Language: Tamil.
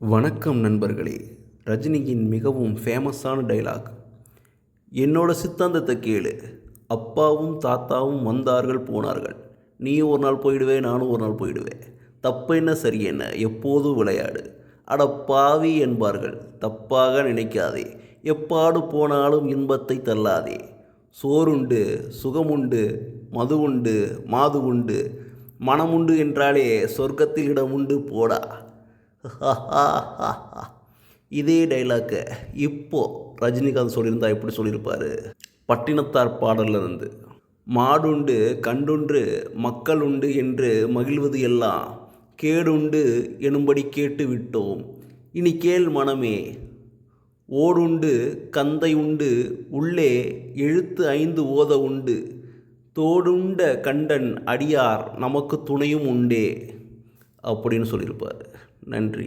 வணக்கம் நண்பர்களே. ரஜினியின் மிகவும் ஃபேமஸான டைலாக், என்னோட சித்தாந்தத்தை கேளு, அப்பாவும் தாத்தாவும் வந்தார்கள் போனார்கள், நீயும் ஒரு நாள் போயிடுவே, நானும் ஒரு நாள் போயிடுவேன், தப்பு என்ன சரி என்ன, எப்போதும் விளையாடு, அட பாவி என்பார்கள், தப்பாக நினைக்காதே, எப்பாடு போனாலும் இன்பத்தை தள்ளாதே, சோறுண்டு சுகமுண்டு, மது உண்டு மாது உண்டு, மனமுண்டு என்றாலே சொர்க்கத்தில் இடமுண்டு போடா. இதே டைலாக்கை இப்போது ரஜினிகாந்த் சொல்லியிருந்தா எப்படி சொல்லியிருப்பார்? பட்டினத்தார் பாடலில் இருந்து, மாடுண்டு கண்டுண்டு மக்கள் உண்டு என்று மகிழ்வது எல்லாம் கேடுண்டு எனும்படி கேட்டு விட்டோம், இனி கேள் மனமே, ஓடுண்டு கந்தை உண்டு உள்ளே எழுத்து 5 ஓத உண்டு, தோடுண்ட கண்டன் அடியார் நமக்கு துணையும் உண்டே அப்படின்னு சொல்லியிருப்பார். நன்றி.